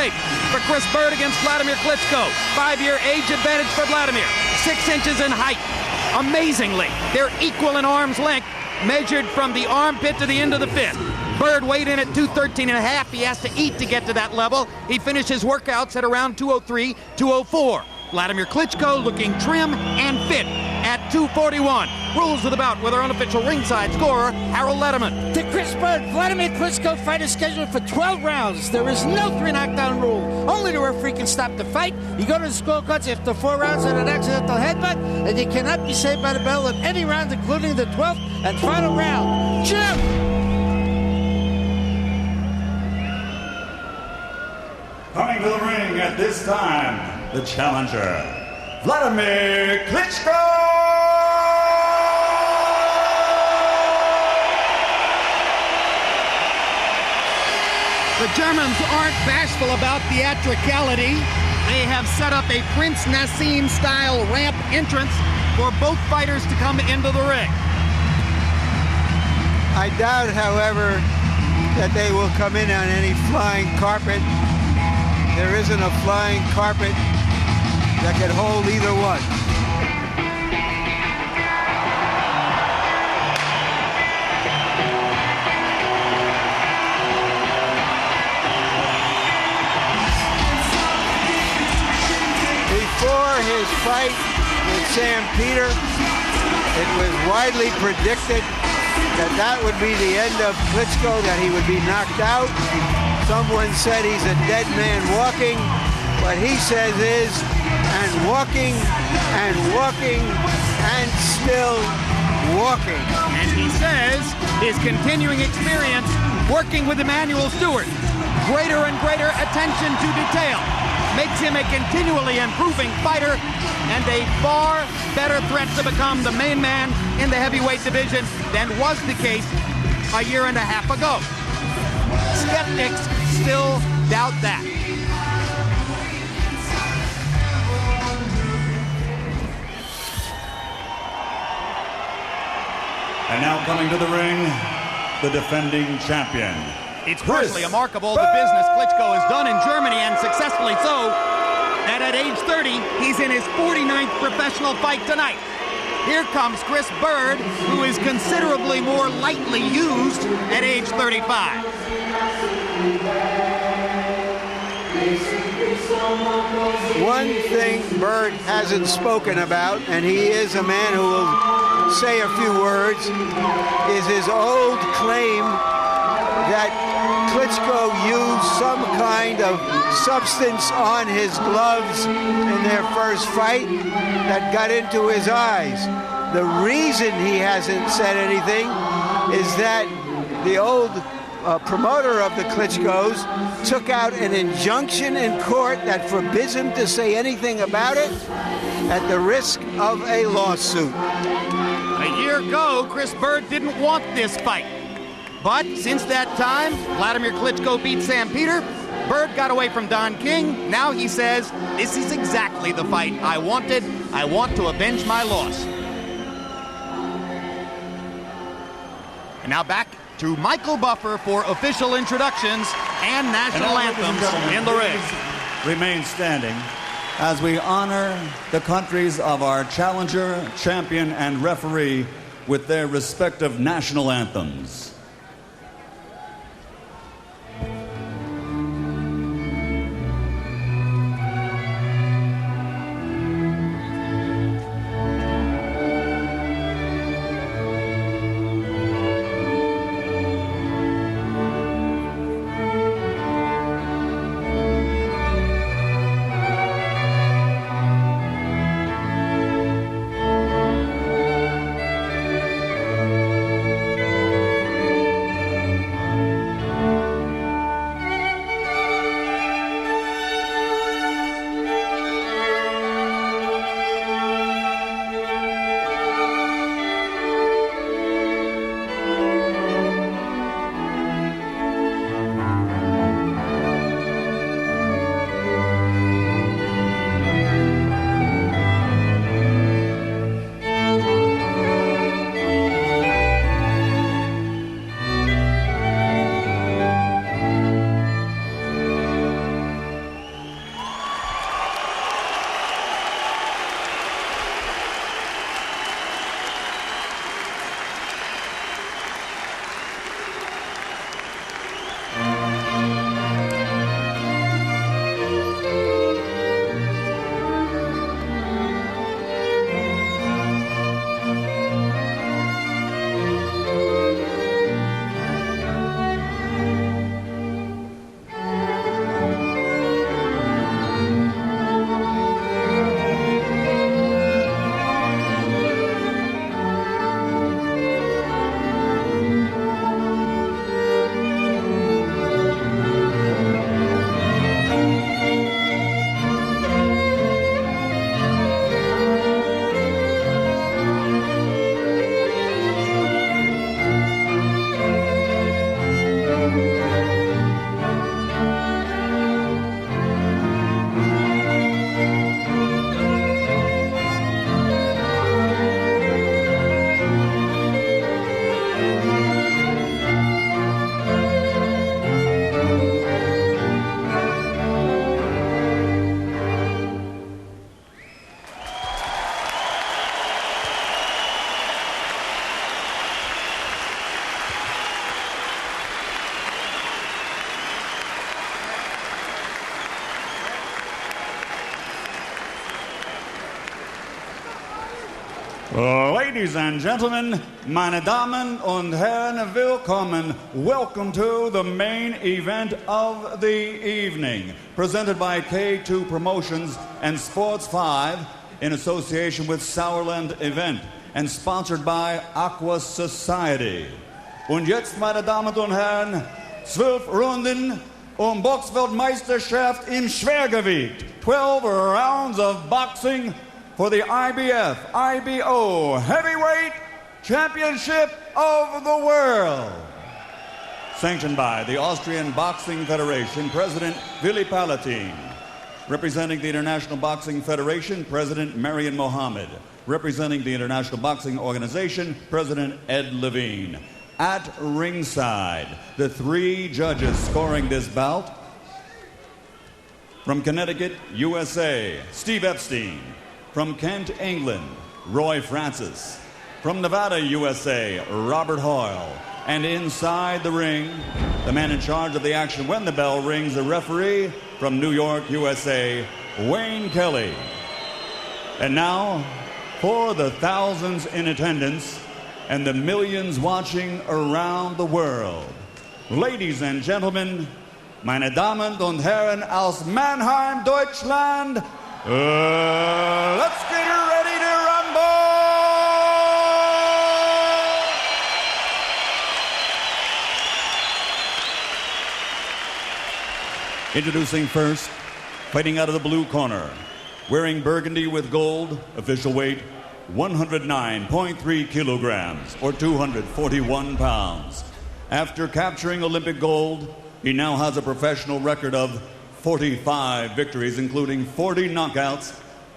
weight for Chris Byrd against Wladimir Klitschko. 5-year age advantage for Wladimir. 6 inches in height. Amazingly, they're equal in arm's length, measured from the armpit to the end of the fist. Byrd weighed in at 213 and a half. He has to eat to get to that level. He finished his workouts at around 203, 204. Wladimir Klitschko looking trim and fit at 241. Rules of the bout with our unofficial ringside scorer, Harold Letterman. The Chris Byrd Wladimir Klitschko fight is scheduled for 12 rounds. There is no 3 knockdown rule. Only the referee can stop the fight. You go to the scorecards after 4 rounds and an accidental headbutt, and you cannot be saved by the bell in any round, including the 12th and final round. Jim! Coming to the ring at this time, the challenger, Wladimir Klitschko! The Germans aren't bashful about theatricality. They have set up a Prince Nassim-style ramp entrance for both fighters to come into the ring. I doubt, however, that they will come in on any flying carpet. There isn't a flying carpet that can hold either one. Before his fight with Sam Peter, it was widely predicted that that would be the end of Klitschko, that he would be knocked out. Someone said he's a dead man walking. What he says is, and walking, and walking, and still walking. And he says his continuing experience working with Emmanuel Stewart, greater and greater attention to detail, makes him a continually improving fighter and a far better threat to become the main man in the heavyweight division than was the case a year and a half ago. Skeptics still doubt that. And now coming to the ring, the defending champion. It's personally remarkable the business Klitschko has done in Germany, and successfully so, and at age 30, he's in his 49th professional fight tonight. Here comes Chris Byrd, who is considerably more lightly used at age 35. One thing Byrd hasn't spoken about, and he is a man who will say a few words, is his old claim that Klitschko used some kind of substance on his gloves in their first fight that got into his eyes. The reason he hasn't said anything is that the old promoter of the Klitschkos took out an injunction in court that forbids him to say anything about it at the risk of a lawsuit. A year ago, Chris Byrd didn't want this fight. But since that time, Wladimir Klitschko beat Sam Peter. Byrd got away from Don King. Now he says, this is exactly the fight I wanted. I want to avenge my loss. And now back to Michael Buffer for official introductions and national anthems in the ring. Remain standing as we honor the countries of our challenger, champion, and referee with their respective national anthems. Ladies and gentlemen, meine Damen und Herren, willkommen. Welcome to the main event of the evening. Presented by K2 Promotions and Sports 5 in association with Sauerland Event and sponsored by Aqua Society. Und jetzt, meine Damen und Herren, 12 Runden Boxweltmeisterschaft im Schwergewicht. 12 rounds of boxing for the IBF, IBO Heavyweight Championship of the World. Sanctioned by the Austrian Boxing Federation, President Willy Palatine. Representing the International Boxing Federation, President Marian Mohammed. Representing the International Boxing Organization, President Ed Levine. At ringside, the three judges scoring this bout. From Connecticut, USA, Steve Epstein. From Kent, England, Roy Francis. From Nevada, USA, Robert Hoyle. And inside the ring, the man in charge of the action when the bell rings, the referee from New York, USA, Wayne Kelly. And now, for the thousands in attendance and the millions watching around the world, ladies and gentlemen, meine Damen und Herren aus Mannheim, Deutschland, let's get ready to rumble! Introducing first, fighting out of the blue corner, wearing burgundy with gold, official weight 109.3 kilograms or 241 pounds. After capturing Olympic gold, he now has a professional record of 45 victories, including 40 knockouts,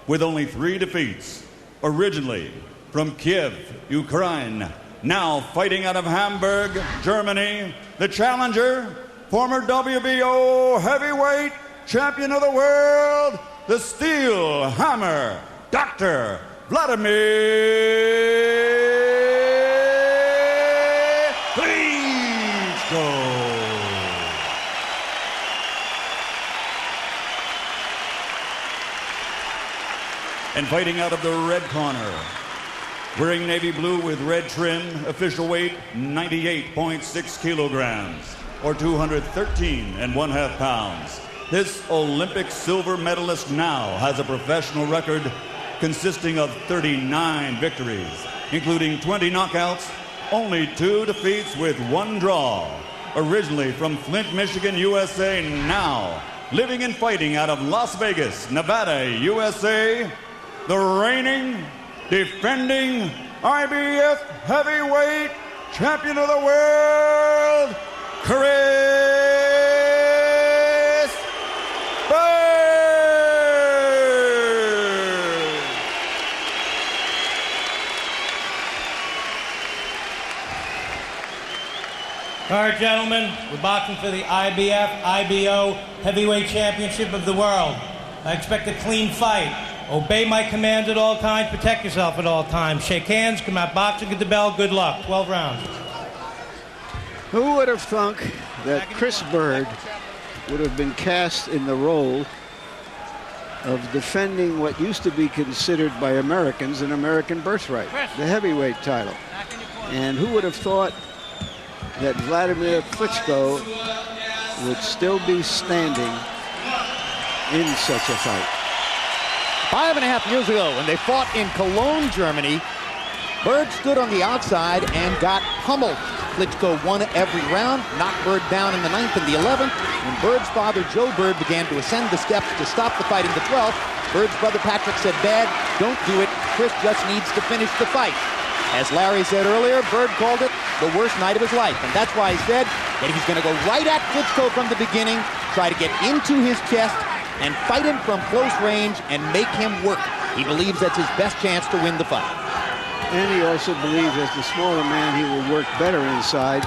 with only 3 defeats. Originally from Kiev, Ukraine, now fighting out of Hamburg, Germany, the challenger, former WBO heavyweight champion of the world, the Steel Hammer, Dr. Wladimir Klitschko. And fighting out of the red corner, wearing navy blue with red trim, official weight 98.6 kilograms or 213.5 pounds. This Olympic silver medalist now has a professional record consisting of 39 victories, including 20 knockouts, only 2 defeats with 1 draw. Originally from Flint, Michigan, USA, now living and fighting out of Las Vegas, Nevada, USA, the reigning, defending IBF heavyweight champion of the world, Chris Byrd. All right, gentlemen, we're boxing for the IBF, IBO Heavyweight Championship of the World. I expect a clean fight. Obey my commands at all times. Protect yourself at all times. Shake hands, come out boxing, get the bell. Good luck. 12 rounds. Who would have thunk that Chris Byrd would have been cast in the role of defending what used to be considered by Americans an American birthright, the heavyweight title? And who would have thought that Wladimir Klitschko would still be standing in such a fight? 5.5 years ago, when they fought in Cologne, Germany, Byrd stood on the outside and got pummeled. Klitschko won every round, knocked Byrd down in the 9th and the 11th. When Byrd's father, Joe Byrd, began to ascend the steps to stop the fight in the 12th, Byrd's brother Patrick said, "Dad, don't do it. Chris just needs to finish the fight." As Larry said earlier, Byrd called it the worst night of his life. And that's why he said that he's going to go right at Klitschko from the beginning, try to get into his chest, and fight him from close range and make him work. He believes that's his best chance to win the fight. And he also believes as the smaller man he will work better inside,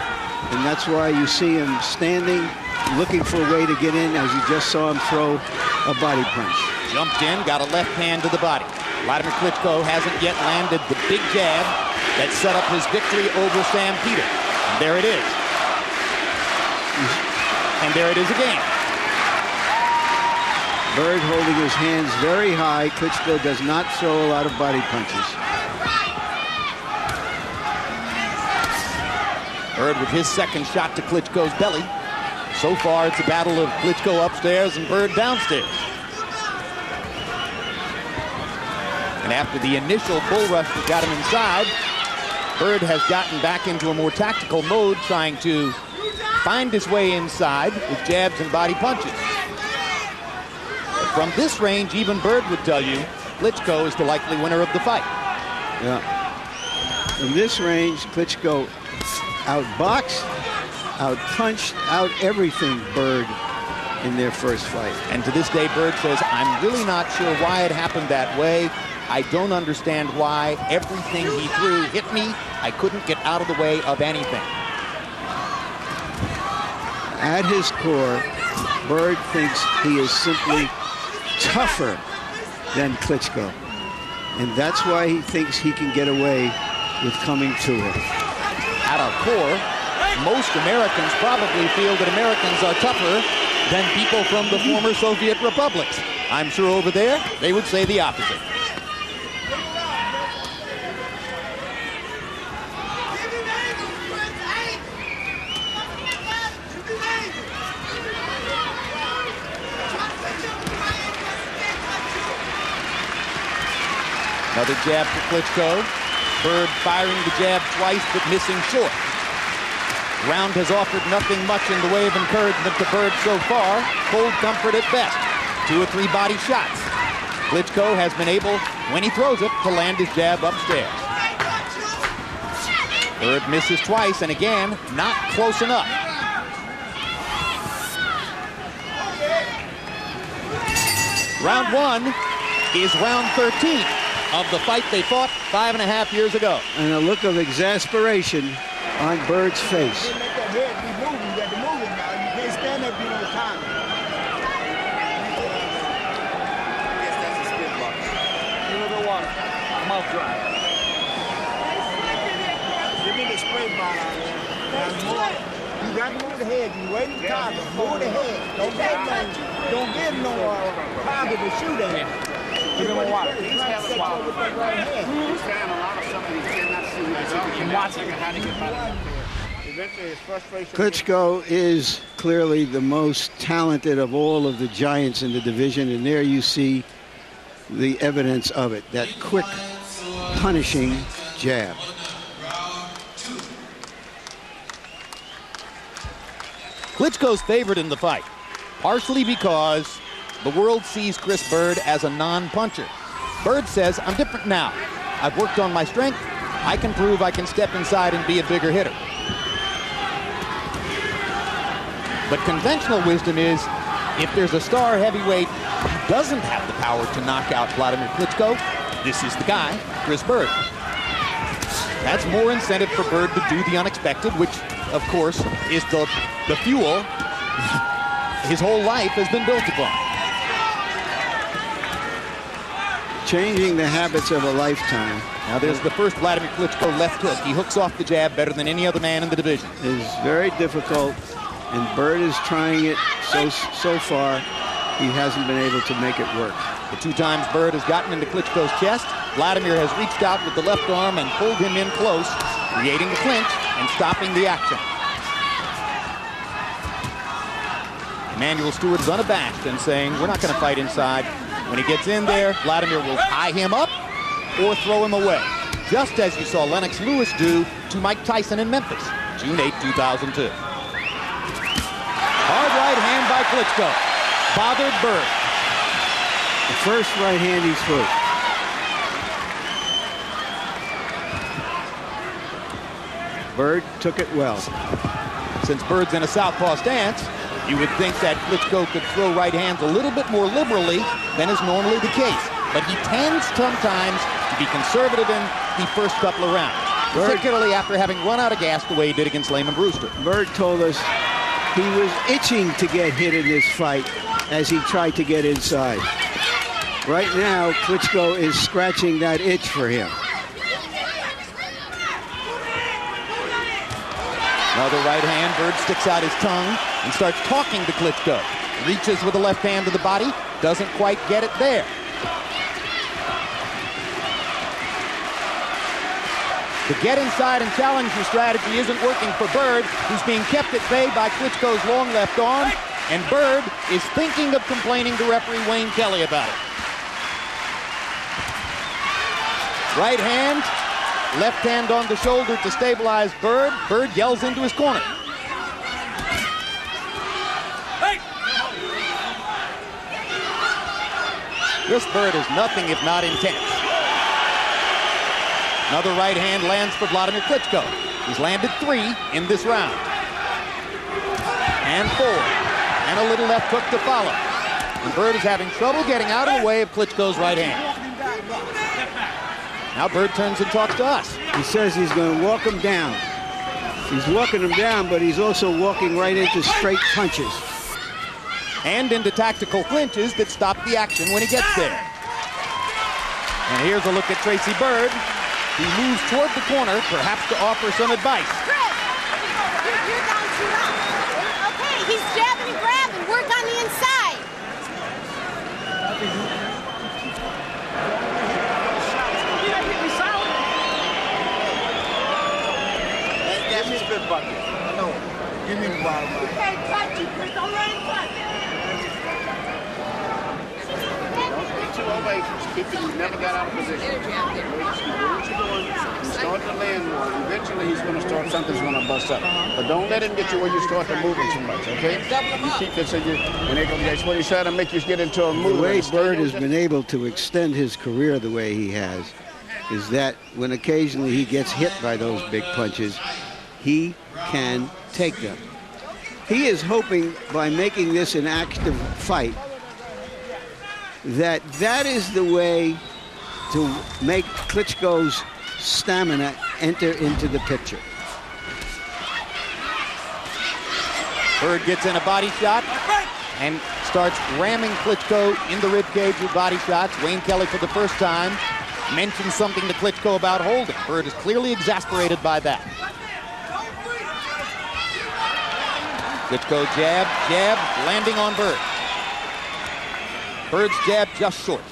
and that's why you see him standing, looking for a way to get in, as you just saw him throw a body punch. Jumped in, got a left hand to the body. Wladimir Klitschko hasn't yet landed the big jab that set up his victory over Sam Peter. And there it is. And there it is again. Byrd holding his hands very high. Klitschko does not throw a lot of body punches. Byrd with his second shot to Klitschko's belly. So far, it's a battle of Klitschko upstairs and Byrd downstairs. And after the initial bull rush that got him inside, Byrd has gotten back into a more tactical mode, trying to find his way inside with jabs and body punches. But from this range, even Byrd would tell you Klitschko is the likely winner of the fight. Yeah. From this range, Klitschko outboxed, outpunched, out everything Byrd in their first fight. And to this day, Byrd says, I'm really not sure why it happened that way. I don't understand why. Everything he threw hit me. I couldn't get out of the way of anything. At his core, Byrd thinks he is simply tougher than Klitschko. And that's why he thinks he can get away with coming to him. At our core, most Americans probably feel that Americans are tougher than people from the former Soviet republics. I'm sure over there, they would say the opposite. Another jab for Klitschko. Byrd firing the jab twice, but missing short. Round has offered nothing much in the way of encouragement to Byrd so far. Cold comfort at best. 2 or 3 body shots. Klitschko has been able, when he throws it, to land his jab upstairs. Byrd misses twice, and again, not close enough. Round 1 is round 13 of the fight they fought 5.5 years ago. And a look of exasperation on Byrd's face. You make that head be moving. You got to move it now. You can't stand there being on the time. Yes, that's a spit block. Give me the water. Mouth dry. Give me the spray bottle out there. You got to move the head. You wait in time. Move the head. Don't give no target to shoot at. Give him water. He's having water. He's saying a lot of something he cannot see with his own. He's watching how to get by. Eventually his frustration. Klitschko is clearly the most talented of all of the giants in the division, and there you see the evidence of it, that quick, punishing jab. Klitschko's favored in the fight, partially because the world sees Chris Byrd as a non-puncher. Byrd says, I'm different now. I've worked on my strength. I can prove I can step inside and be a bigger hitter. But conventional wisdom is, if there's a star heavyweight who doesn't have the power to knock out Wladimir Klitschko, this is the guy, Chris Byrd. That's more incentive for Byrd to do the unexpected, which, of course, is the fuel his whole life has been built upon. Changing the habits of a lifetime. Now there's the first Wladimir Klitschko left hook. He hooks off the jab better than any other man in the division. It's very difficult, and Byrd is trying it so far. He hasn't been able to make it work. The 2 times Byrd has gotten into Klitschko's chest, Wladimir has reached out with the left arm and pulled him in close, creating a clinch and stopping the action. Emanuel Stewart is unabashed and saying, we're not going to fight inside. When he gets in there, Wladimir will tie him up or throw him away, just as you saw Lennox Lewis do to Mike Tyson in Memphis, June 8, 2002. Hard right hand by Klitschko. Bothered Byrd. The first right hand he's through. Byrd took it well. Since Byrd's in a southpaw stance, you would think that Klitschko could throw right hands a little bit more liberally than is normally the case. But he tends sometimes to be conservative in the first couple of rounds, particularly after having run out of gas the way he did against Lehman Brewster. Byrd told us he was itching to get hit in this fight as he tried to get inside. Right now, Klitschko is scratching that itch for him. Another right hand. Byrd sticks out his tongue and starts talking to Klitschko. Reaches with the left hand to the body. Doesn't quite get it there. The get inside and challenge your strategy isn't working for Byrd, who's being kept at bay by Klitschko's long left arm, and Byrd is thinking of complaining to referee Wayne Kelly about it. Right hand, left hand on the shoulder to stabilize Byrd. Byrd yells into his corner. This Byrd is nothing if not intense. Another right hand lands for Wladimir Klitschko. He's landed 3 in this round. And 4. And a little left hook to follow. And Byrd is having trouble getting out of the way of Klitschko's right hand. Now Byrd turns and talks to us. He says he's going to walk him down. He's walking him down, but he's also walking right into straight punches. And into tactical clinches that stop the action when he gets there. And here's a look at Tracy Byrd. He moves toward the corner, perhaps to offer some advice. Chris, you're down too long. Okay, he's jabbing and grabbing. Work on the inside. That's his spit bucket. I know. Give me the bottom line. Hey, touch you, Chris. Don't let him touch. Two ovations. Keep it. You never got out of position. You know what you're doing. You start to land one. Eventually, he's going to start. Something's going to bust up. But don't let him get you where you start to moving too much. Okay? You keep it so you. When they go, that's when he's trying to make you get into a move. The way Byrd has been able to extend his career the way he has is that when occasionally he gets hit by those big punches, he can take them. He is hoping by making this an active fight that is the way to make Klitschko's stamina enter into the picture. Byrd gets in a body shot and starts ramming Klitschko in the ribcage with body shots. Wayne Kelly for the first time mentions something to Klitschko about holding. Byrd is clearly exasperated by that. Klitschko jab, jab, landing on Byrd. Byrd's jab just short.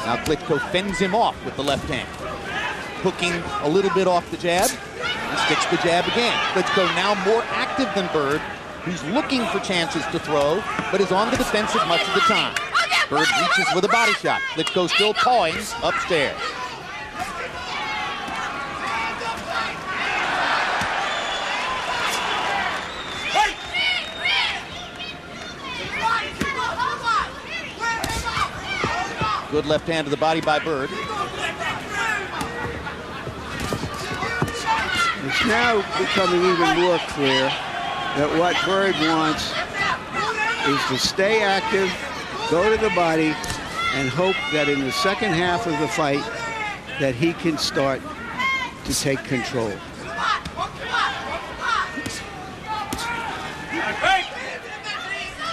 Now Klitschko fends him off with the left hand. Hooking a little bit off the jab and sticks the jab again. Klitschko now more active than Byrd, who's looking for chances to throw, but is on the defensive much of the time. Byrd reaches with a body shot. Klitschko still pawing upstairs. Good left hand to the body by Byrd. It's now becoming even more clear that what Byrd wants is to stay active, go to the body, and hope that in the second half of the fight that he can start to take control.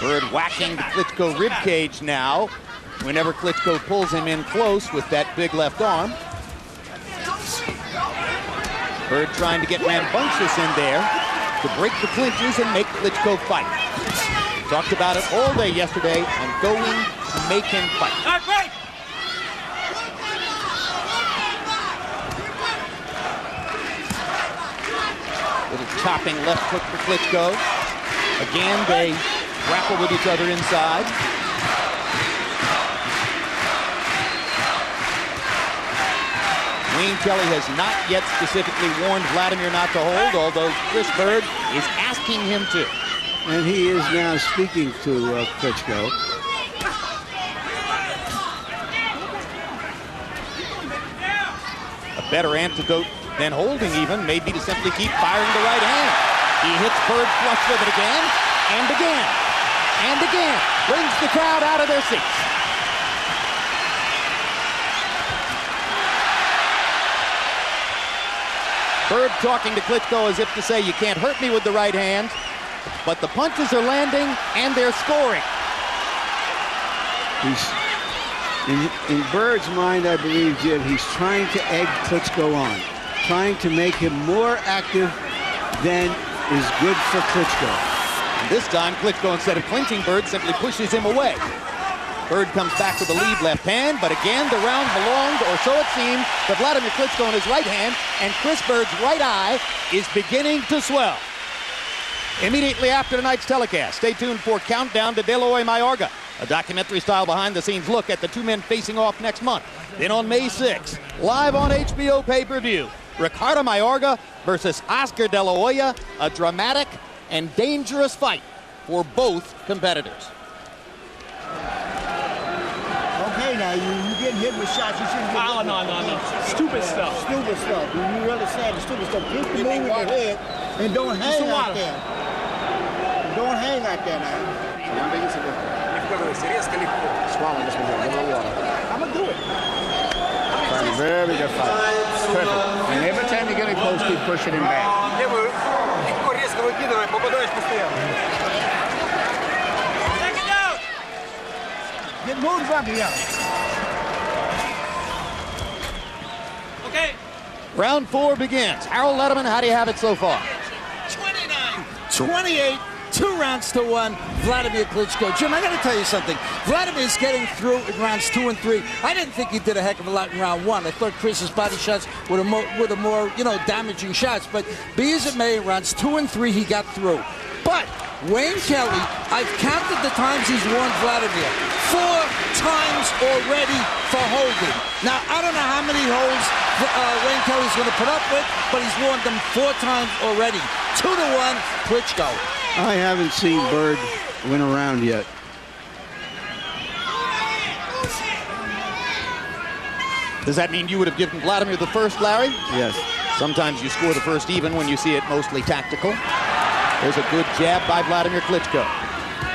Byrd whacking the Klitschko ribcage now. Whenever Klitschko pulls him in close with that big left arm. Byrd trying to get rambunctious in there to break the clinches and make Klitschko fight. Talked about it all day yesterday. I'm going to make him fight. Little chopping left hook for Klitschko. Again, they grapple with each other inside. Wayne Kelly has not yet specifically warned Wladimir not to hold, although Chris Byrd is asking him to. And he is now speaking to Klitschko. A better antidote than holding even may be to simply keep firing the right hand. He hits Byrd flush with it again, and again, and again. Brings the crowd out of their seats. Byrd talking to Klitschko as if to say, you can't hurt me with the right hand, but the punches are landing and they're scoring. In Byrd's mind, I believe, Jim, he's trying to egg Klitschko on, trying to make him more active than is good for Klitschko. And this time, Klitschko, instead of clinching Byrd, simply pushes him away. Byrd comes back with the lead left hand, but again, the round belonged, or so it seemed, to Wladimir Klitschko in his right hand, and Chris Byrd's right eye is beginning to swell. Immediately after tonight's telecast, stay tuned for Countdown to De La Hoya Mayorga, a documentary-style behind-the-scenes look at the two men facing off next month. Then on May 6th, live on HBO pay-per-view, Ricardo Mayorga versus Oscar De La Hoya, a dramatic and dangerous fight for both competitors. Okay, now you getting hit with shots. You shouldn't get hit. No. Stupid stuff. Stupid stuff. You really saying the stupid stuff. Keep the move with your head and don't hang out there. Don't hang out there now. One thing is to do. Swallow this one here. Give it water. I'm going to do it. Very good fight. Perfect. And every time you get it close, keep pushing him back. Get moved from here. Okay. Round 4 begins. Harold Letterman, how do you have it so far? 28, 2 rounds to 1, Wladimir Klitschko. Jim, I got to tell you something. Vladimir's getting through in rounds 2 and 3. I didn't think he did a heck of a lot in round 1. I thought Chris's body shots were the more, damaging shots. But be as it may, rounds 2 and 3 he got through. But Wayne Kelly, I've counted the times he's warned Wladimir. 4 times already for holding. Now, I don't know how many holds Wayne Kelly's going to put up with, but he's warned them 4 times already. 2-1, Klitschko. I haven't seen Byrd win a round yet. Does that mean you would have given Wladimir the first, Larry? Yes. Sometimes you score the first even when you see it mostly tactical. There's a good jab by Wladimir Klitschko.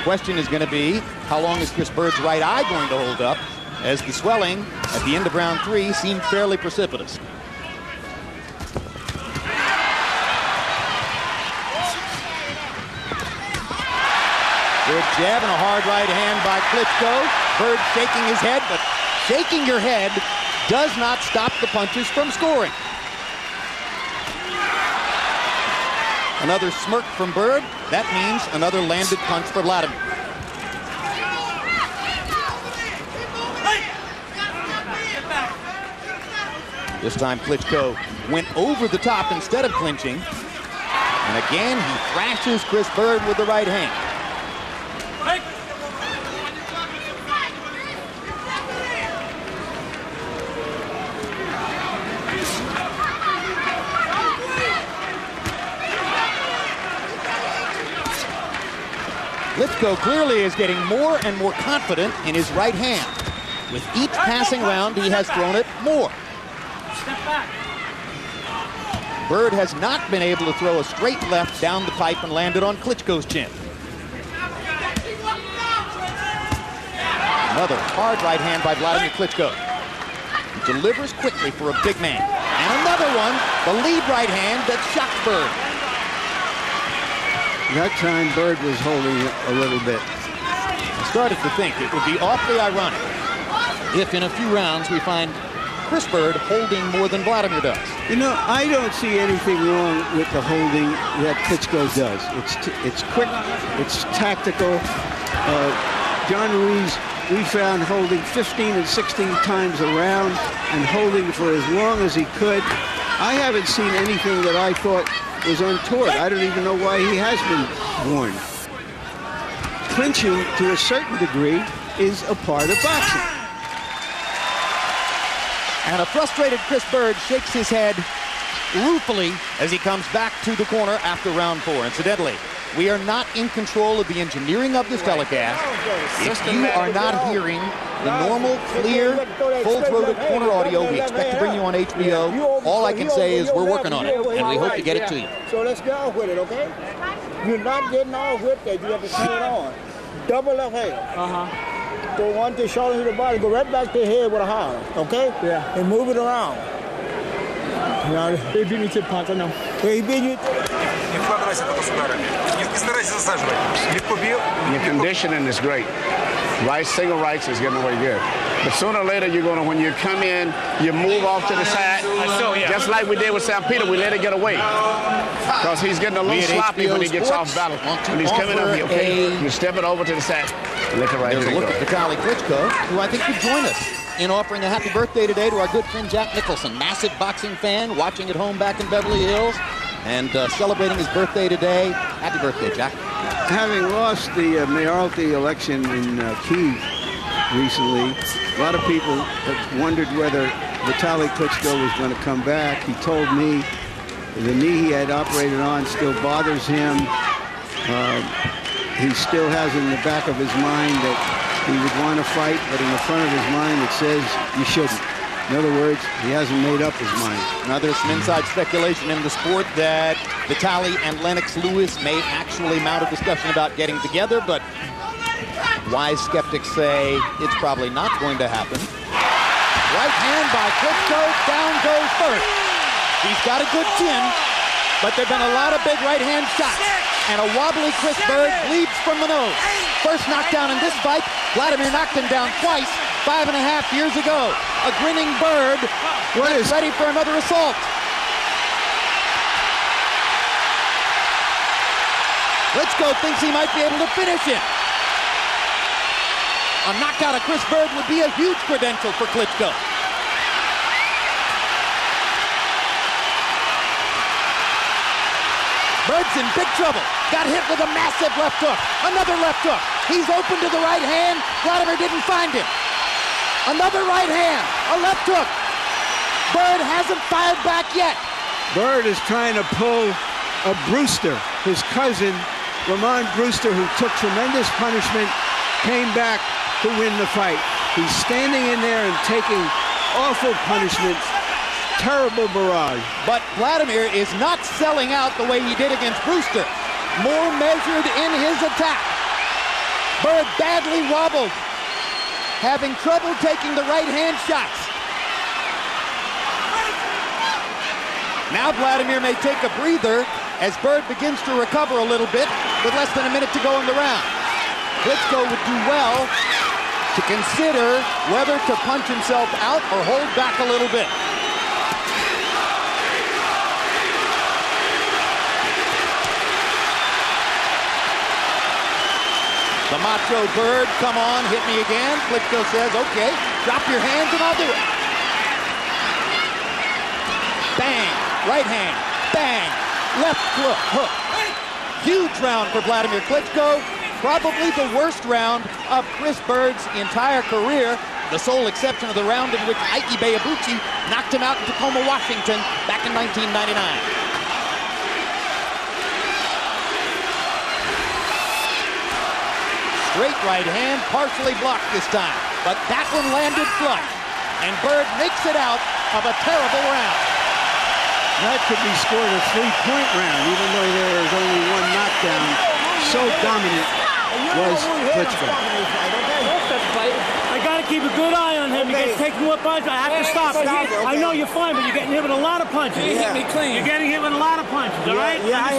Question is going to be, how long is Chris Byrd's right eye going to hold up, as the swelling at the end of round 3 seemed fairly precipitous. Good jab and a hard right hand by Klitschko. Byrd shaking his head, but shaking your head does not stop the punches from scoring. Another smirk from Byrd. That means another landed punch for Wladimir. This time Klitschko went over the top instead of clinching. And again, he thrashes Chris Byrd with the right hand. Klitschko clearly is getting more and more confident in his right hand. With each passing round, he has thrown it more. Step back. Byrd has not been able to throw a straight left down the pipe and land it on Klitschko's chin. Another hard right hand by Wladimir Klitschko. He delivers quickly for a big man. And another one, the lead right hand that shocked Byrd. That time Byrd was holding it a little bit. I started to think it would be awfully ironic if in a few rounds we find Chris Byrd holding more than Wladimir does. You know, I don't see anything wrong with the holding that Klitschko does. It's quick, it's tactical. John Ruiz, we found holding 15 and 16 times around and holding for as long as he could. I haven't seen anything that I thought was untoward. I don't even know why he has been warned. Clinching, to a certain degree, is a part of boxing. And a frustrated Chris Byrd shakes his head ruefully as he comes back to the corner after round 4. Incidentally, we are not in control of the engineering of this telecast. If you are not hearing the normal, clear, full-throated corner audio we expect to bring you on HBO, all I can say is we're working on it, and we hope to get it to you. So let's get off with it, okay? You're not getting off with it. You have to turn it on. Double left hand. Go one to shoulder to the body. Go right back to the head with a high, okay? Yeah. And move it around. They beat me to the punch, I know. He beat you. Your conditioning is great. Right, single rights is getting away good. But sooner or later, you're going to, when you come in, you move off to the side. Just like we did with St. Peter, we let it get away. Because he's getting a little sloppy when he gets off battle. When he's coming up, you step it over to the side. Let the right There's a hand look go. at Vitaly Klitschko, who I think could join us in offering a happy birthday today to our good friend Jack Nicholson, massive boxing fan, watching at home back in Beverly Hills, and celebrating his birthday today. Happy birthday, Jack. Having lost the mayoralty election in Kyiv recently, a lot of people have wondered whether Vitaly Klitschko was going to come back. He told me the knee he had operated on still bothers him. He still has in the back of his mind that he would want to fight, but in the front of his mind it says you shouldn't. In other words, he hasn't made up his mind. Now there's some inside speculation in the sport that Vitaly and Lennox Lewis may actually mount a discussion about getting together, but wise skeptics say it's probably not going to happen. Right hand by Klitschko, down goes Byrd. He's got a good chin, but there have been a lot of big right hand shots, and a wobbly Chris Byrd bleeds from the nose. First knockdown in this fight, Wladimir knocked him down twice 5.5 years ago. A grinning Byrd is ready for another assault. Klitschko thinks he might be able to finish him. A knockout of Chris Byrd would be a huge credential for Klitschko. Byrd's in big trouble. Got hit with a massive left hook. Another left hook. He's open to the right hand. Wladimir didn't find him. Another right hand. A left hook. Byrd hasn't fired back yet. Byrd is trying to pull a Brewster, his cousin, Lamont Brewster, who took tremendous punishment, came back to win the fight. He's standing in there and taking awful punishment. Terrible barrage. But Wladimir is not selling out the way he did against Brewster. More measured in his attack. Byrd badly wobbled, having trouble taking the right hand shots. Now Wladimir may take a breather as Byrd begins to recover a little bit with less than a minute to go in the round. Klitschko would do well to consider whether to punch himself out or hold back a little bit. The macho Byrd, come on, hit me again. Klitschko says, okay, drop your hands and I'll do it. Bang, right hand, bang, left hook. Huge round for Wladimir Klitschko. Probably the worst round of Chris Byrd's entire career. The sole exception of the round in which Ike Bayabuchi knocked him out in Tacoma, Washington back in 1999. Straight right hand, partially blocked this time, but that one landed flush, and Byrd makes it out of a terrible round. That could be scored a 3-point round, even though there was only one knockdown. So dominant was Klitschko. I got to keep a good eye on him. He gets taken more punches. I have to stop. I know you're fine, but you're getting hit with a lot of punches. You hit me clean. You're getting hit with a lot of punches, all right? Yeah, I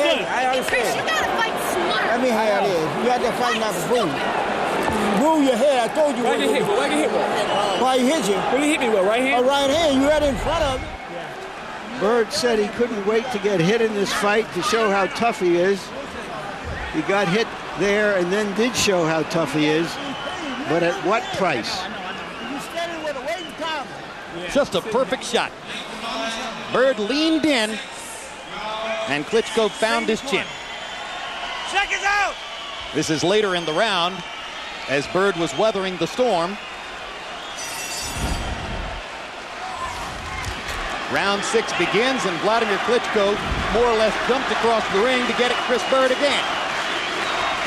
Chris, you understand. gotta fight smart. Let me how it is. You got to fight not to boo. Boo your head. I told you. Why you hit me? Why you hit me? Why you hit you? What you hit me with, right hand? A right hand. You right in front of it. Byrd said he couldn't wait to get hit in this fight to show how tough he is. He got hit there and then did show how tough he is, but at what price? Just a perfect shot. Byrd leaned in, and Klitschko found his chin. Check it out! This is later in the round, as Byrd was weathering the storm. Round 6 begins, and Wladimir Klitschko more or less jumped across the ring to get at Chris Byrd again.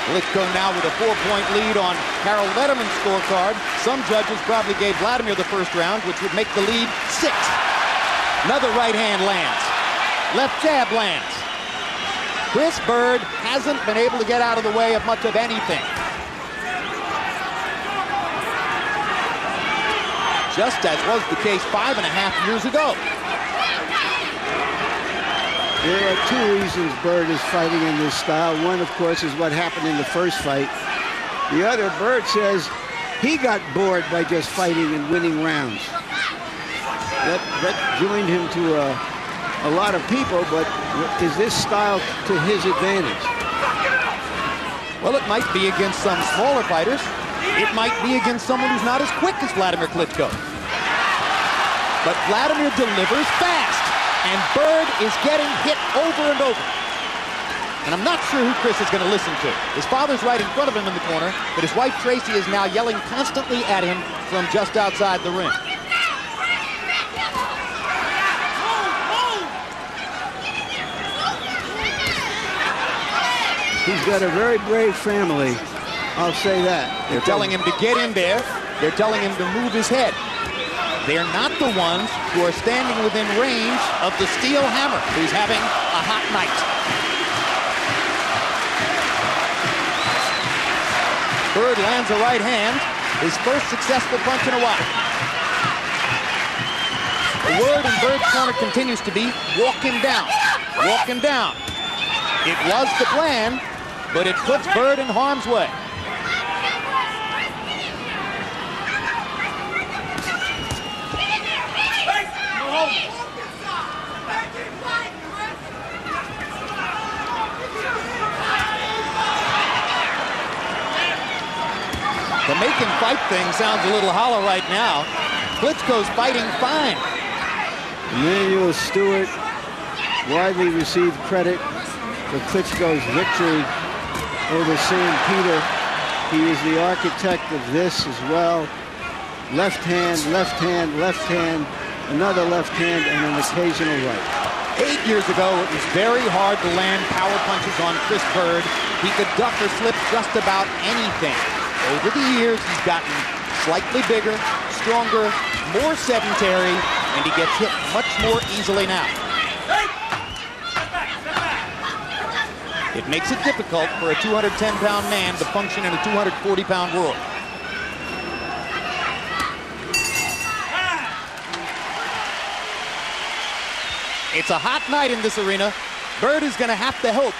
Klitschko now with a 4-point lead on Harold Letterman's scorecard. Some judges probably gave Wladimir the first round, which would make the lead 6. Another right hand lands. Left jab lands. Chris Byrd hasn't been able to get out of the way of much of anything. Just as was the case 5.5 years ago. There are 2 reasons Byrd is fighting in this style. One, of course, is what happened in the first fight. The other, Byrd says he got bored by just fighting and winning rounds. That joined him to a lot of people, but is this style to his advantage? Well, it might be against some smaller fighters. It might be against someone who's not as quick as Wladimir Klitschko. But Wladimir delivers fast, and Byrd is getting hit over and over. And I'm not sure who Chris is going to listen to. His father's right in front of him in the corner, but his wife Tracy is now yelling constantly at him from just outside the ring. He's got a very brave family, I'll say that. They're telling him to get in there. They're telling him to move his head. They're not the ones who are standing within range of the steel hammer, who's having a hot night. Byrd lands a right hand, his first successful punch in a while. The word in Byrd's corner continues to be, walk him down, walk him down. It was the plan, but it puts Byrd in harm's way. The make him fight thing sounds a little hollow right now. Klitschko's fighting fine. Emanuel Stewart widely received credit for Klitschko's victory over Sam Peter. He is the architect of this as well. Left hand, left hand, left hand, another left hand, and an occasional right. 8 years ago, it was very hard to land power punches on Chris Byrd. He could duck or slip just about anything. Over the years, he's gotten slightly bigger, stronger, more sedentary, and he gets hit much more easily now. It makes it difficult for a 210-pound man to function in a 240-pound world. It's a hot night in this arena. Byrd is going to have to hope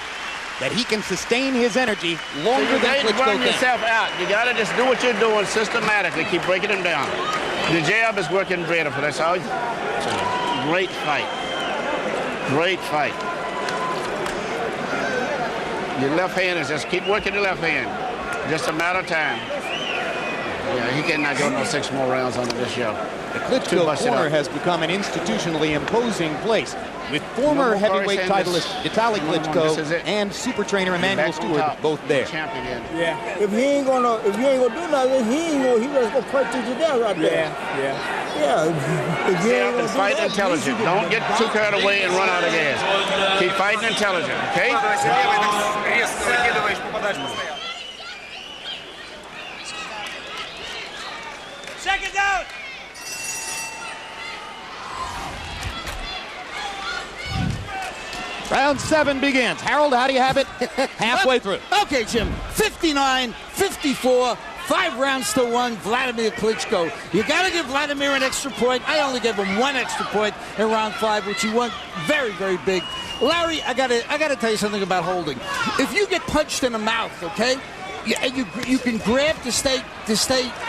that he can sustain his energy longer than Klitschko can. You yourself out. You got to just do what you're doing systematically. Keep breaking him down. The jab is working beautiful. That's all. Great fight. Great fight. Your left hand is just keep working the left hand. Just a matter of time. Yeah, he cannot go no 6 more rounds on this show. The Klitschko corner has become an institutionally imposing place, with former heavyweight titleist Vitaly Klitschko and super trainer Emanuel Stewart both there. Yeah. If you ain't gonna do nothing, he just gonna punch you to death right there. Yeah. If you ain't gonna fight intelligent. Don't get too carried away and run out of gas. Keep fighting intelligent, okay? Second down. Round 7 begins. Harold, how do you have it halfway through? Okay, Jim. 59-54. 5 rounds to 1. Wladimir Klitschko. You got to give Wladimir an extra point. I only gave him 1 extra point in round 5, which he won very, very big. Larry, I gotta tell you something about holding. If you get punched in the mouth, okay, and you can grab to stay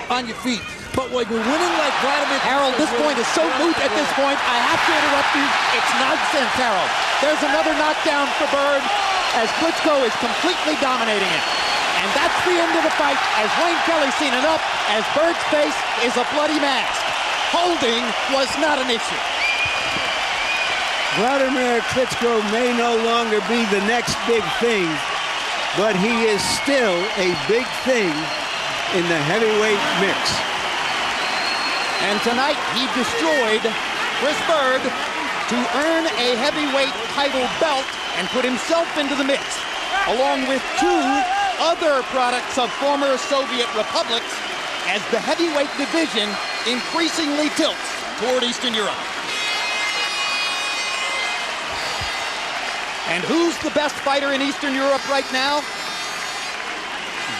on your feet. But when you're winning like Wladimir... Harold, this point is so moot at this point. I have to interrupt you. It's nonsense, Harold. There's another knockdown for Byrd as Klitschko is completely dominating it. And that's the end of the fight as Wayne Kelly's seen enough as Byrd's face is a bloody mask. Holding was not an issue. Wladimir Klitschko may no longer be the next big thing, but he is still a big thing in the heavyweight mix. And tonight he destroyed Chris Byrd to earn a heavyweight title belt and put himself into the mix, along with 2 other products of former Soviet republics, as the heavyweight division increasingly tilts toward Eastern Europe. And who's the best fighter in Eastern Europe right now?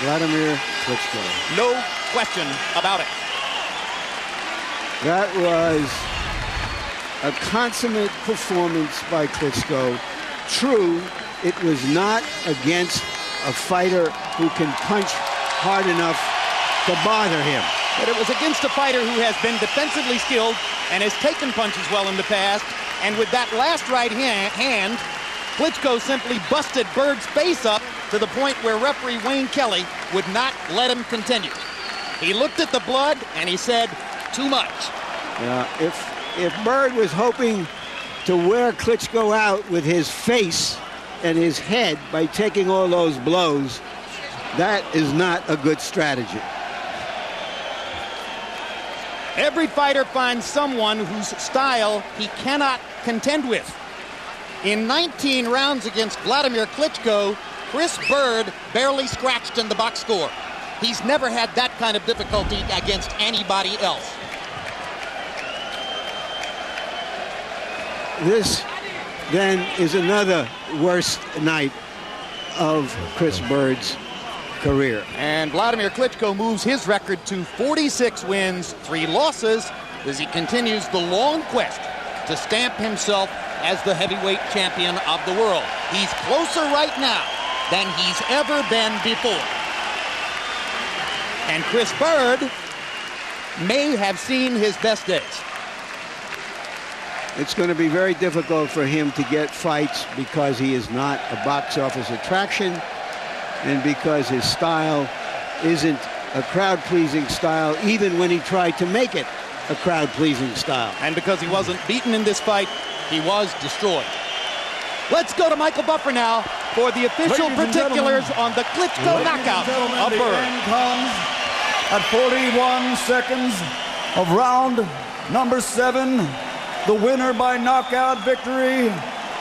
Wladimir Klitschko. No question about it. That was a consummate performance by Klitschko. True, it was not against a fighter who can punch hard enough to bother him. But it was against a fighter who has been defensively skilled and has taken punches well in the past. And with that last right hand, Klitschko simply busted Byrd's face up to the point where referee Wayne Kelly would not let him continue. He looked at the blood and he said, too much. If Byrd was hoping to wear Klitschko out with his face and his head by taking all those blows, that is not a good strategy. Every fighter finds someone whose style he cannot contend with. In 19 rounds against Wladimir Klitschko, Chris Byrd barely scratched in the box score. He's never had that kind of difficulty against anybody else. This then is another worst night of Chris Byrd's career. And Wladimir Klitschko moves his record to 46 wins, 3 losses, as he continues the long quest to stamp himself as the heavyweight champion of the world. He's closer right now than he's ever been before. And Chris Byrd may have seen his best days. It's going to be very difficult for him to get fights because he is not a box office attraction and because his style isn't a crowd-pleasing style, even when he tried to make it a crowd-pleasing style. And because he wasn't beaten in this fight, he was destroyed. Let's go to Michael Buffer now for the official particulars on the Klitschko knockout of Byrd. The end comes at 41 seconds of round number 7. The winner by knockout victory,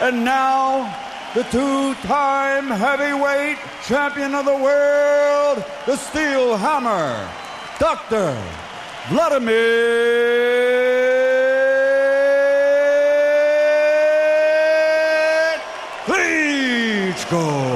and now the 2-time heavyweight champion of the world, the Steel Hammer, Dr. Wladimir Klitschko.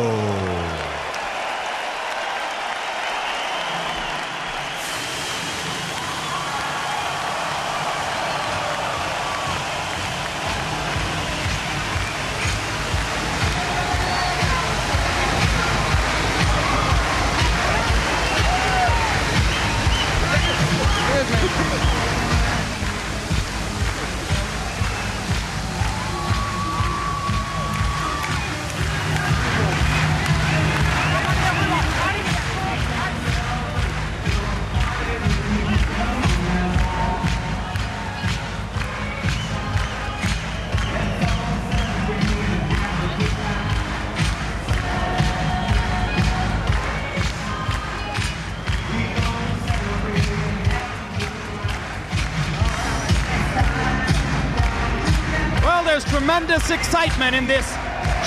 There's tremendous excitement in this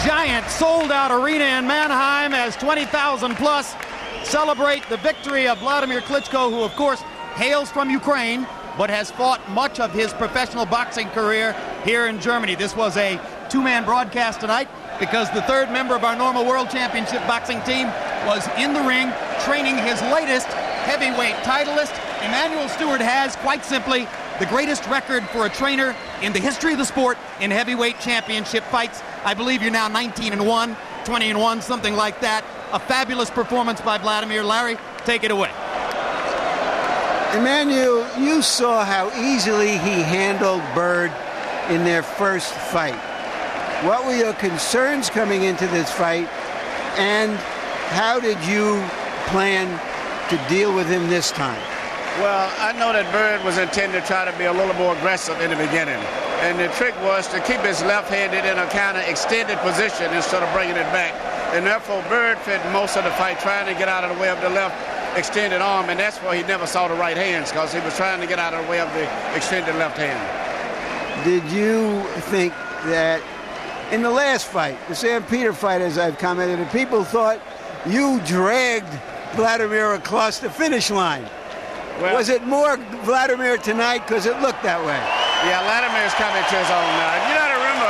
giant sold-out arena in Mannheim as 20,000 plus celebrate the victory of Wladimir Klitschko, who of course hails from Ukraine but has fought much of his professional boxing career here in Germany. This was a 2-man broadcast tonight because the 3rd member of our normal World Championship boxing team was in the ring training his latest heavyweight titleist. Emmanuel Stewart has, quite simply, the greatest record for a trainer in the history of the sport in heavyweight championship fights. I believe you're now 19-1, 20-1, something like that. A fabulous performance by Wladimir. Larry, take it away. Emmanuel, you saw how easily he handled Byrd in their first fight. What were your concerns coming into this fight, and how did you plan to deal with him this time? Well, I know that Byrd was intended to try to be a little more aggressive in the beginning. And the trick was to keep his left-handed in a kind of extended position instead of bringing it back. And therefore, Byrd spent most of the fight trying to get out of the way of the left extended arm, and that's why he never saw the right hands, because he was trying to get out of the way of the extended left hand. Did you think that in the last fight, the St. Peter fight, as I've commented, people thought you dragged Wladimir across the finish line? Well, was it more Wladimir tonight? Because it looked that way. Yeah, Vladimir's coming to his own now. You got to remember,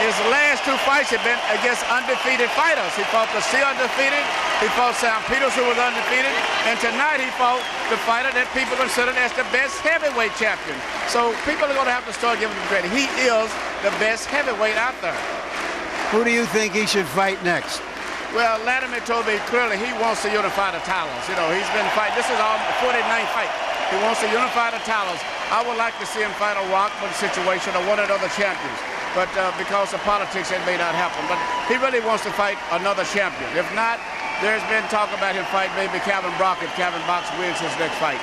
his last 2 fights have been against undefeated fighters. He fought the still undefeated. He fought St. Peter's, who was undefeated. And tonight he fought the fighter that people consider as the best heavyweight champion. So people are going to have to start giving him credit. He is the best heavyweight out there. Who do you think he should fight next? Well, Wladimir told me clearly he wants to unify the titles. You know, he's been fighting. This is our 49th fight. He wants to unify the titles. I would like to see him fight a Rockman situation or one of the other champions. But because of politics, it may not happen. But he really wants to fight another champion. If not, there's been talk about him fight maybe Calvin Brock if Calvin Brock wins his next fight.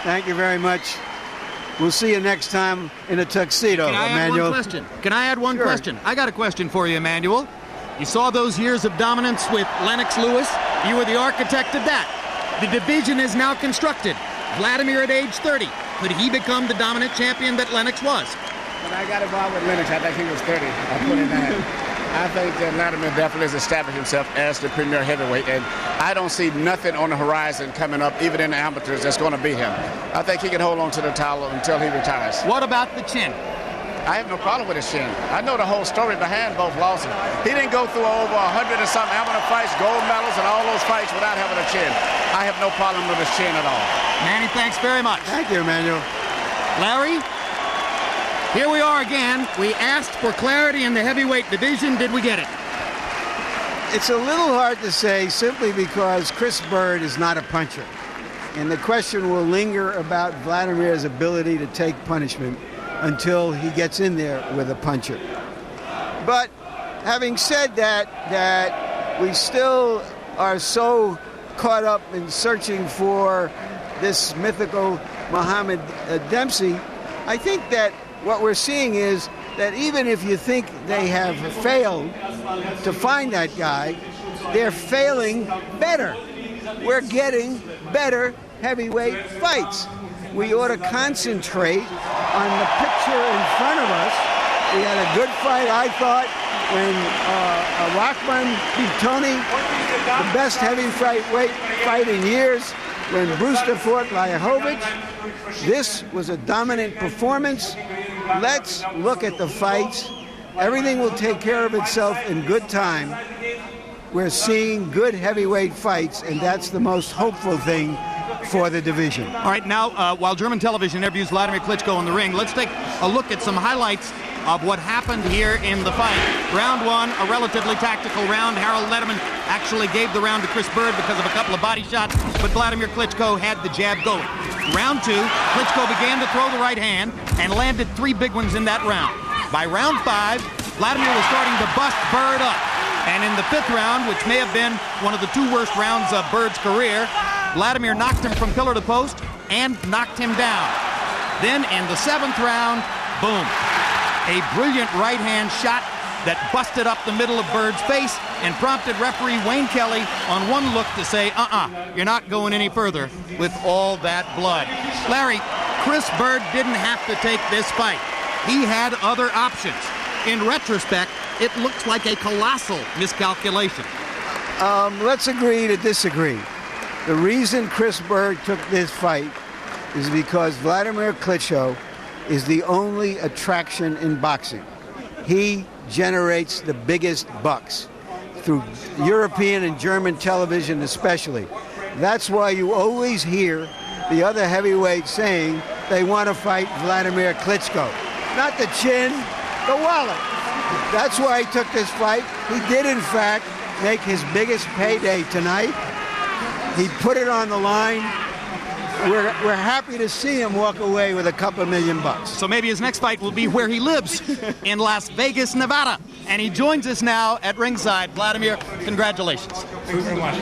Thank you very much. We'll see you next time in a tuxedo, Emmanuel. Can I add one question? I got a question for you, Emmanuel. You saw those years of dominance with Lennox Lewis. You were the architect of that. The division is now constructed. Wladimir at age 30. Could he become the dominant champion that Lennox was? When I got involved with Lennox, I think he was 30. I put in that. I think that Wladimir definitely has established himself as the premier heavyweight, and I don't see nothing on the horizon coming up, even in the amateurs, that's going to beat him. I think he can hold on to the title until he retires. What about the chin? I have no problem with his chin. I know the whole story behind both losses. He didn't go through over 100 and some amateur fights, gold medals, and all those fights without having a chin. I have no problem with his chin at all. Manny, thanks very much. Thank you, Emmanuel. Larry, here we are again. We asked for clarity in the heavyweight division. Did we get it? It's a little hard to say simply because Chris Byrd is not a puncher. And the question will linger about Wladimir's ability to take punishment until he gets in there with a puncher. But having said that we still are so caught up in searching for this mythical Muhammad Dempsey, I think that what we're seeing is that even if you think they have failed to find that guy, they're failing better. We're getting better heavyweight fights. We ought to concentrate on the picture in front of us. We had a good fight, I thought, when Rockman beat Tony, the best heavyweight fight in years, when Brewster fought Blachowicz. This was a dominant performance. Let's look at the fights. Everything will take care of itself in good time. We're seeing good heavyweight fights, and that's the most hopeful thing for the division. All right, now, while German television interviews Wladimir Klitschko in the ring, let's take a look at some highlights of what happened here in the fight. Round one, a relatively tactical round. Harold Lederman actually gave the round to Chris Byrd because of a couple of body shots, but Wladimir Klitschko had the jab going. Round two, Klitschko began to throw the right hand and landed 3 big ones in that round. By round 5, Wladimir was starting to bust Byrd up. And in the 5th round, which may have been one of the 2 worst rounds of Byrd's career, Wladimir knocked him from pillar to post and knocked him down. Then in the 7th round, boom. A brilliant right-hand shot that busted up the middle of Byrd's face and prompted referee Wayne Kelly on one look to say, you're not going any further with all that blood. Larry, Chris Byrd didn't have to take this fight. He had other options. In retrospect, it looks like a colossal miscalculation. Let's agree to disagree. The reason Chris Byrd took this fight is because Wladimir Klitschko is the only attraction in boxing. He generates the biggest bucks through European and German television especially. That's why you always hear the other heavyweights saying they want to fight Wladimir Klitschko. Not the chin, the wallet. That's why he took this fight. He did, in fact, make his biggest payday tonight. He put it on the line. We're happy to see him walk away with a couple $1 million. So maybe his next fight will be where he lives, in Las Vegas, Nevada. And he joins us now at ringside. Wladimir, congratulations. Thank you very much.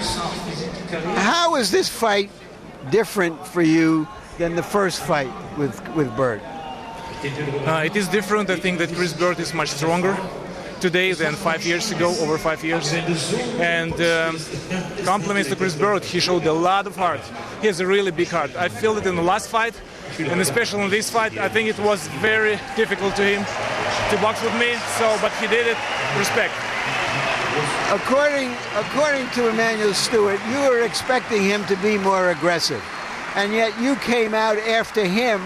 How is this fight different for you than the first fight with Byrd? It is different. I think that Chris Byrd is much stronger today than 5 years ago, over 5 years. And compliments to Chris Byrd. He showed a lot of heart. He has a really big heart. I feel it in the last fight, and especially in this fight. I think it was very difficult to him to box with me. But he did it. Respect. According to Emmanuel Stewart, you were expecting him to be more aggressive, and yet you came out after him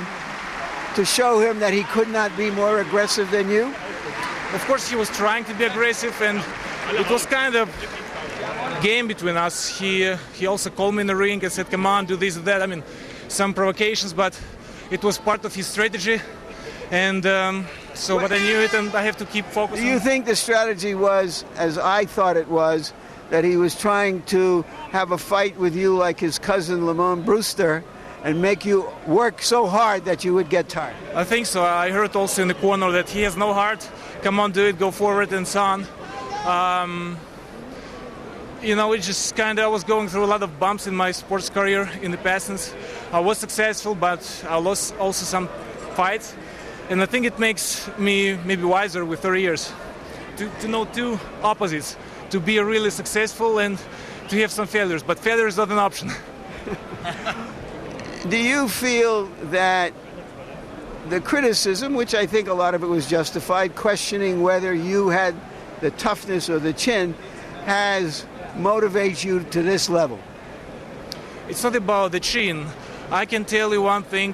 to show him that he could not be more aggressive than you? Of course, he was trying to be aggressive, and it was kind of game between us. He also called me in the ring and said, come on, do this and that. I mean, some provocations, but it was part of his strategy. And but I knew it, and I have to keep focusing. Do you think the strategy was, as I thought it was, that he was trying to have a fight with you like his cousin Lamont Brewster and make you work so hard that you would get tired? I think so. I heard also in the corner that he has no heart. Come on, do it, go forward, and so on. It's just I was going through a lot of bumps in my sports career in the past. I was successful, but I lost also some fights. And I think it makes me maybe wiser with 30 years to know two opposites, to be really successful and to have some failures. But failure is not an option. Do you feel that the criticism, which I think a lot of it was justified, questioning whether you had the toughness or the chin, has motivated you to this level? It's not about the chin. I can tell you one thing.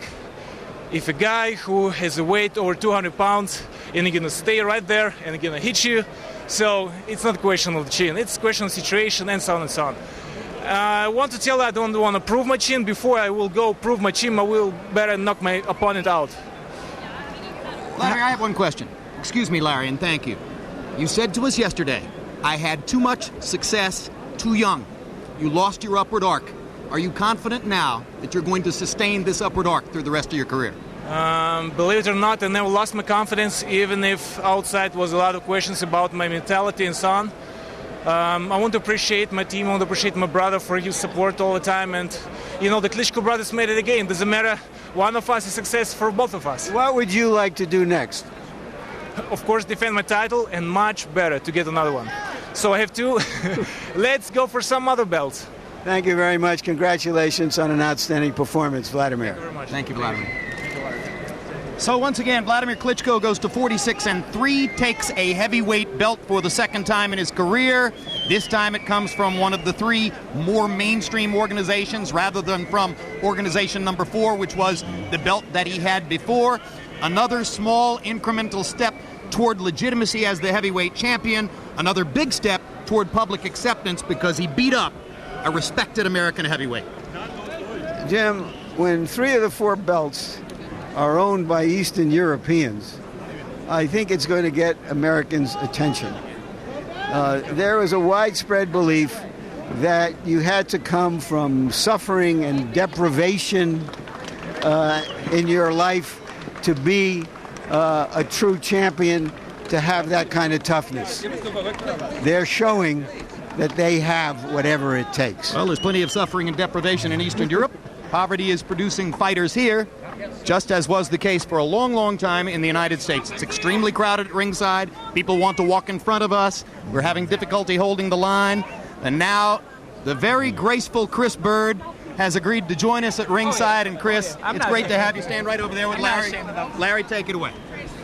If a guy who has a weight over 200 pounds and he's going to stay right there and he's going to hit you, so it's not a question of the chin. It's a question of situation and so on and so on. I want to tell you I don't want to prove my chin. Before I will go prove my chin, I will better knock my opponent out. Larry, I have one question. Excuse me, Larry, and thank you. You said to us yesterday, I had too much success too young. You lost your upward arc. Are you confident now that you're going to sustain this upward arc through the rest of your career? Believe it or not, I never lost my confidence, even if outside was a lot of questions about my mentality and so on. I want to appreciate my team, I want to appreciate my brother for his support all the time. And, the Klitschko brothers made it again. Doesn't matter. One of us is success for both of us. What would you like to do next? Of course, defend my title and much better to get another one. So I have two. Let's go for some other belts. Thank you very much. Congratulations on an outstanding performance, Wladimir. Thank you very much. Thank you, Wladimir. So once again, Wladimir Klitschko goes to 46-3, takes a heavyweight belt for the second time in his career. This time it comes from one of the three more mainstream organizations rather than from organization number 4, which was the belt that he had before. Another small incremental step toward legitimacy as the heavyweight champion. Another big step toward public acceptance because he beat up a respected American heavyweight. Jim, when 3 of the 4 belts are owned by Eastern Europeans, I think it's going to get Americans' attention. There was a widespread belief that you had to come from suffering and deprivation in your life to be a true champion, to have that kind of toughness. They're showing that they have whatever it takes. Well, there's plenty of suffering and deprivation in Eastern Europe. Poverty is producing fighters here, just as was the case for a long, long time in the United States. It's extremely crowded at ringside. People want to walk in front of us. We're having difficulty holding the line. And now the very graceful Chris Byrd has agreed to join us at ringside. And Chris, it's great to have you. Stand right over there with Larry. Larry, take it away.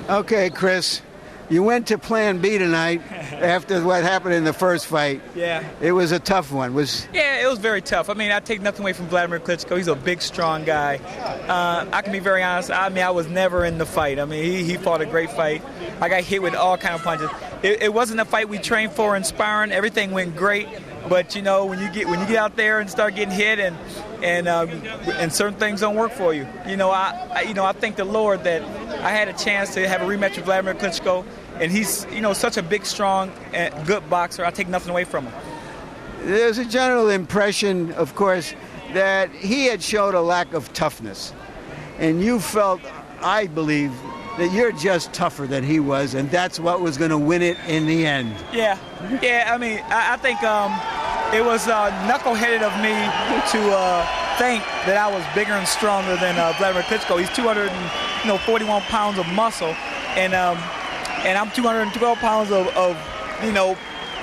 Okay, Chris. You went to Plan B tonight after what happened in the first fight. Yeah. It was a tough one. Yeah, it was very tough. I mean, I take nothing away from Wladimir Klitschko. He's a big, strong guy. I can be very honest. I mean, I was never in the fight. I mean, he fought a great fight. I got hit with all kind of punches. It wasn't a fight we trained for in sparring. Everything went great. But, when you get out there and start getting hit and certain things don't work for you. I thank the Lord that I had a chance to have a rematch with Wladimir Klitschko, and he's such a big, strong, and good boxer. I take nothing away from him. There's a general impression, of course, that he had showed a lack of toughness, and you felt, I believe, that you're just tougher than he was, and that's what was going to win it in the end. Yeah. I mean, I think it was knuckleheaded of me to think that I was bigger and stronger than Wladimir Klitschko. He's 241 pounds of muscle, and I'm 212 pounds of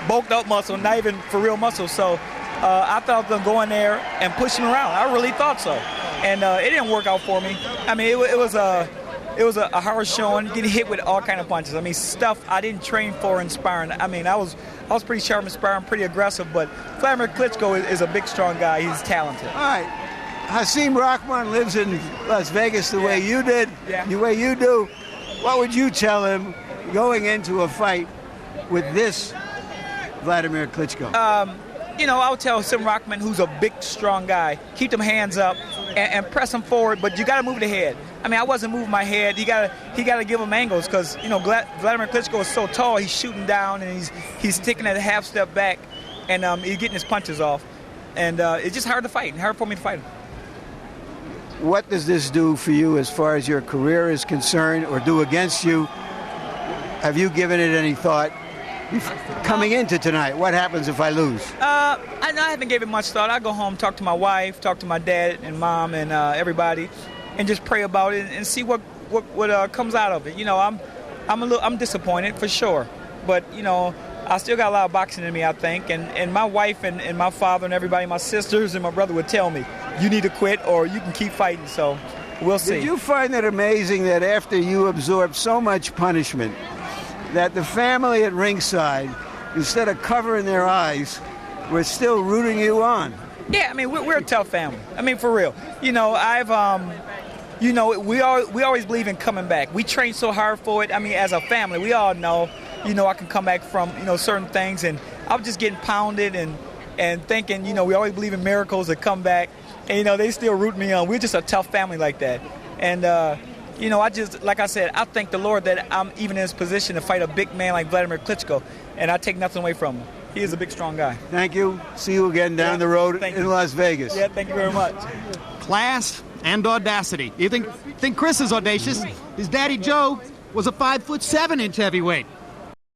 bulked up muscle, not even for real muscle. So I thought I was going to go in there and push him around. I really thought so, and it didn't work out for me. I mean, it was a hard showing, getting hit with all kind of punches. I mean, stuff I didn't train for in sparring. I mean, I was pretty sharp in sparring, pretty aggressive, but Wladimir Klitschko is a big, strong guy. He's talented. All right. Hasim Rahman lives in Las Vegas the way you did, the way you do. What would you tell him going into a fight with this Wladimir Klitschko? I would tell Hasim Rahman, who's a big, strong guy, keep them hands up and press him forward, but you got to move the head. I mean, I wasn't moving my head. He got to give him angles because, Wladimir Klitschko is so tall, he's shooting down and he's taking a half step back. and he's getting his punches off. And it's just hard to fight, and hard for me to fight him. What does this do for you as far as your career is concerned, or do against you? Have you given it any thought? Coming into tonight, what happens if I lose? I haven't given it much thought. I go home, talk to my wife, talk to my dad and mom and everybody, and just pray about it and see what comes out of it. You know, I'm disappointed for sure, but you know, I still got a lot of boxing in me, I think, and my wife and my father and everybody, my sisters and my brother would tell me, you need to quit or you can keep fighting. So we'll see. Did you find it amazing that after you absorbed so much punishment, that the family at ringside, instead of covering their eyes, were still rooting you on? Yeah, I mean, we're a tough family. I mean, for real. You know, we always believe in coming back. We train so hard for it. I mean, as a family, we all know, you know, I can come back from, you know, certain things. And I was just getting pounded and thinking, you know, we always believe in miracles that come back. And, you know, they still root me on. We're just a tough family like that. And, you know, like I said, I thank the Lord that I'm even in this position to fight a big man like Wladimir Klitschko, and I take nothing away from him. He is a big, strong guy. Thank you. See you again down the road in Las Vegas. Yeah, thank you very much. Class and audacity. You think Chris is audacious? His daddy Joe was a 5'7" heavyweight.